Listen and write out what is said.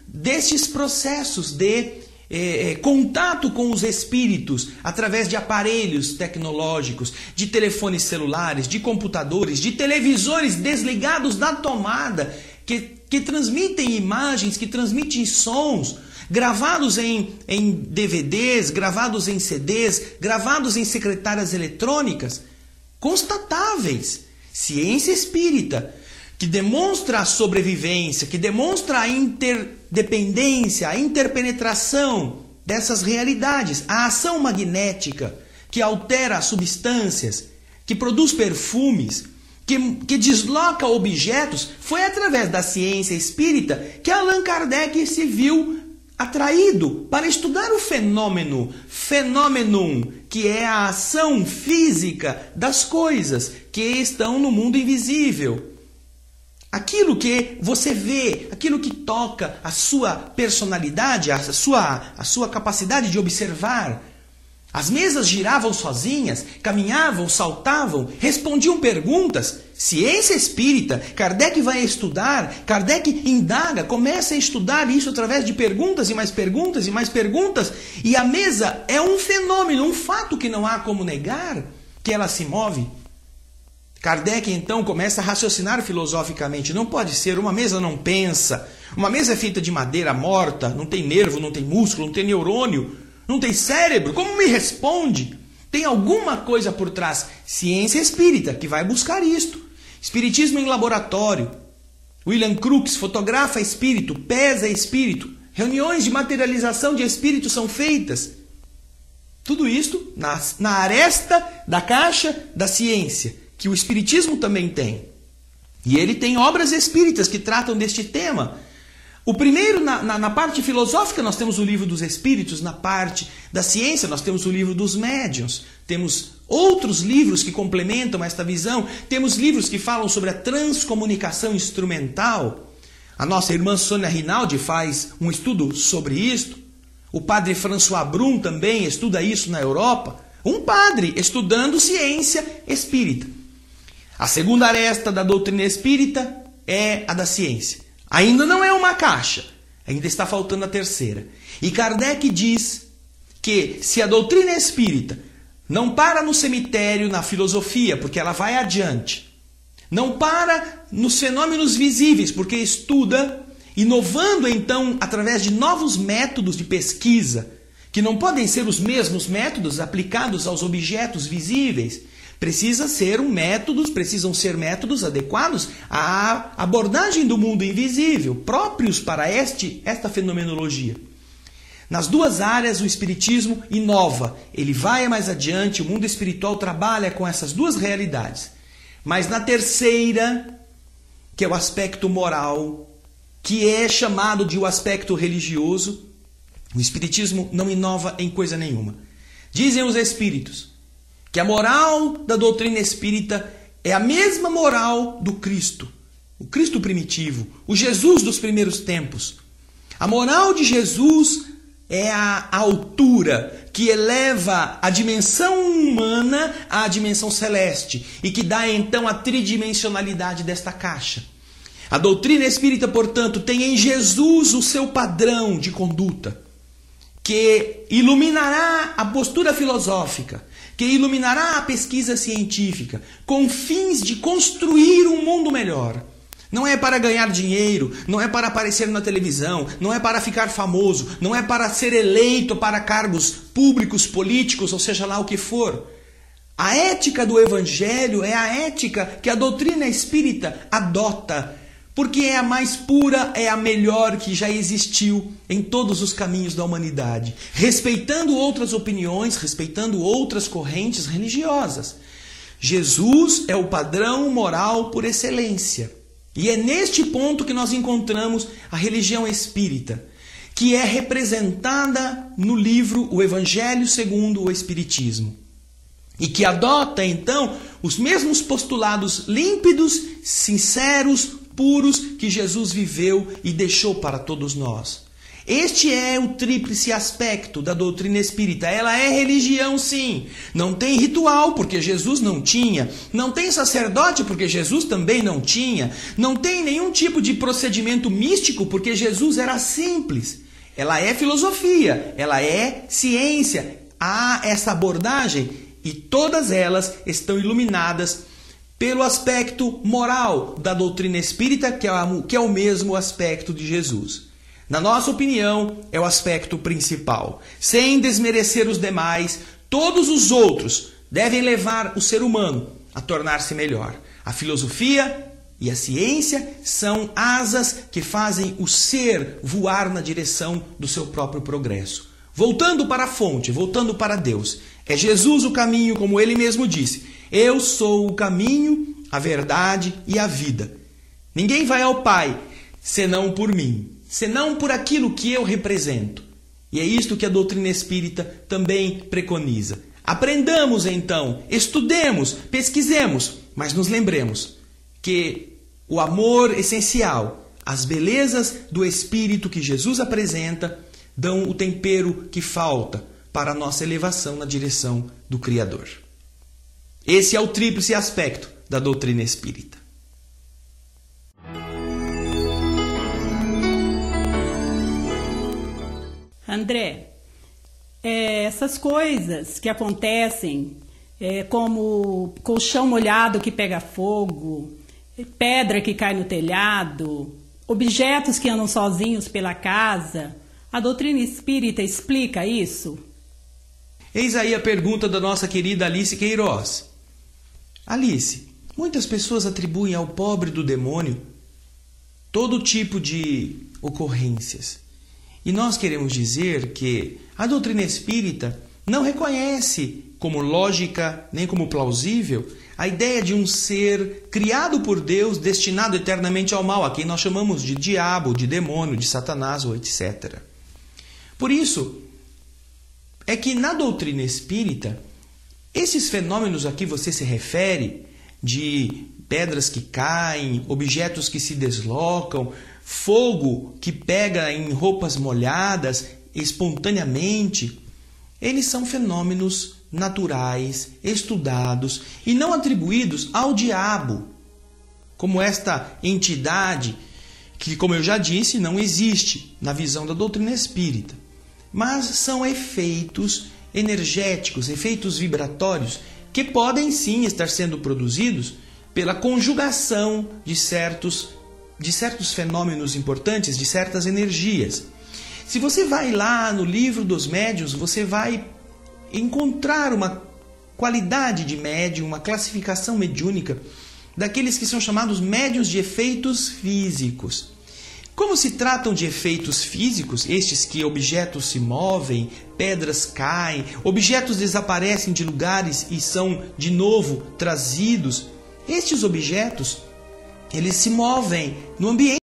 destes processos de contato com os espíritos através de aparelhos tecnológicos, de telefones celulares, de computadores, de televisores desligados da tomada, que transmitem imagens, que transmitem sons, gravados em DVDs, gravados em CDs, gravados em secretárias eletrônicas, constatáveis. Ciência espírita, que demonstra a sobrevivência, que demonstra a interdependência, a interpenetração dessas realidades, a ação magnética que altera as substâncias, que produz perfumes, que desloca objetos. Foi através da ciência espírita que Allan Kardec se viu atraído para estudar o fenômenum, que é a ação física das coisas que estão no mundo invisível. Aquilo que você vê, aquilo que toca a sua personalidade, a sua capacidade de observar. As mesas giravam sozinhas, caminhavam, saltavam, respondiam perguntas. Ciência espírita, Kardec vai estudar, Kardec indaga, começa a estudar isso através de perguntas e mais perguntas e mais perguntas. E a mesa é um fenômeno, um fato que não há como negar que ela se move. Kardec então começa a raciocinar filosoficamente. Não pode ser, uma mesa não pensa. Uma mesa é feita de madeira morta, não tem nervo, não tem músculo, não tem neurônio, não tem cérebro. Como me responde? Tem alguma coisa por trás. Ciência espírita que vai buscar isto. Espiritismo em laboratório. William Crookes fotografa espírito, pesa espírito. Reuniões de materialização de espírito são feitas. Tudo isto na aresta da caixa da ciência, que o espiritismo também tem. E ele tem obras espíritas que tratam deste tema. O primeiro, na parte filosófica, nós temos o livro dos espíritos. Na parte da ciência, nós temos o livro dos médiuns. Temos outros livros que complementam esta visão. Temos livros que falam sobre a transcomunicação instrumental. A nossa irmã Sônia Rinaldi faz um estudo sobre isto. O padre François Brun também estuda isso na Europa. Um padre estudando ciência espírita. A segunda aresta da doutrina espírita é a da ciência. Ainda não é uma caixa, ainda está faltando a terceira. E Kardec diz que se a doutrina espírita não para no cemitério, na filosofia, porque ela vai adiante, não para nos fenômenos visíveis, porque estuda, inovando então através de novos métodos de pesquisa, que não podem ser os mesmos métodos aplicados aos objetos visíveis. Precisam ser métodos adequados à abordagem do mundo invisível, próprios para esta fenomenologia. Nas duas áreas o espiritismo inova, ele vai mais adiante, o mundo espiritual trabalha com essas duas realidades. Mas na terceira, que é o aspecto moral, que é chamado de o aspecto religioso, o espiritismo não inova em coisa nenhuma. Dizem os espíritos que a moral da doutrina espírita é a mesma moral do Cristo, o Cristo primitivo, o Jesus dos primeiros tempos. A moral de Jesus é a altura que eleva a dimensão humana à dimensão celeste e que dá então a tridimensionalidade desta caixa. A doutrina espírita, portanto, tem em Jesus o seu padrão de conduta, que iluminará a postura filosófica, que iluminará a pesquisa científica, com fins de construir um mundo melhor. Não é para ganhar dinheiro, não é para aparecer na televisão, não é para ficar famoso, não é para ser eleito para cargos públicos, políticos, ou seja lá o que for. A ética do Evangelho é a ética que a doutrina espírita adota, porque é a mais pura, é a melhor que já existiu em todos os caminhos da humanidade, respeitando outras opiniões, respeitando outras correntes religiosas. Jesus é o padrão moral por excelência. E é neste ponto que nós encontramos a religião espírita, que é representada no livro O Evangelho segundo o Espiritismo, e que adota então os mesmos postulados límpidos, sinceros, puros que Jesus viveu e deixou para todos nós. Este é o tríplice aspecto da doutrina espírita. Ela é religião, sim. Não tem ritual, porque Jesus não tinha. Não tem sacerdote, porque Jesus também não tinha. Não tem nenhum tipo de procedimento místico, porque Jesus era simples. Ela é filosofia, ela é ciência. Há essa abordagem e todas elas estão iluminadas pelo aspecto moral da doutrina espírita, que é o mesmo aspecto de Jesus. Na nossa opinião, é o aspecto principal. Sem desmerecer os demais, todos os outros devem levar o ser humano a tornar-se melhor. A filosofia e a ciência são asas que fazem o ser voar na direção do seu próprio progresso. Voltando para a fonte, voltando para Deus. É Jesus o caminho, como ele mesmo disse. Eu sou o caminho, a verdade e a vida. Ninguém vai ao Pai senão por mim, senão por aquilo que eu represento. E é isto que a doutrina espírita também preconiza. Aprendamos então, estudemos, pesquisemos, mas nos lembremos que o amor essencial, as belezas do Espírito que Jesus apresenta, dão o tempero que falta para a nossa elevação na direção do Criador. Esse é o tríplice aspecto da doutrina espírita. André, essas coisas que acontecem, como colchão molhado que pega fogo, pedra que cai no telhado, objetos que andam sozinhos pela casa, a doutrina espírita explica isso? Eis aí a pergunta da nossa querida Alice Queiroz. Alice, muitas pessoas atribuem ao pobre do demônio todo tipo de ocorrências. E nós queremos dizer que a doutrina espírita não reconhece como lógica nem como plausível a ideia de um ser criado por Deus destinado eternamente ao mal, a quem nós chamamos de diabo, de demônio, de Satanás ou etc. Por isso, é que na doutrina espírita, esses fenômenos a que você se refere, de pedras que caem, objetos que se deslocam, fogo que pega em roupas molhadas espontaneamente, eles são fenômenos naturais, estudados e não atribuídos ao diabo, como esta entidade que, como eu já disse, não existe na visão da doutrina espírita. Mas são efeitos energéticos, efeitos vibratórios, que podem sim estar sendo produzidos pela conjugação de certos fenômenos importantes, de certas energias. Se você vai lá no livro dos médiuns, você vai encontrar uma qualidade de médium, uma classificação mediúnica daqueles que são chamados médiuns de efeitos físicos. Como se tratam de efeitos físicos, estes que objetos se movem, pedras caem, objetos desaparecem de lugares e são de novo trazidos, estes objetos, eles se movem no ambiente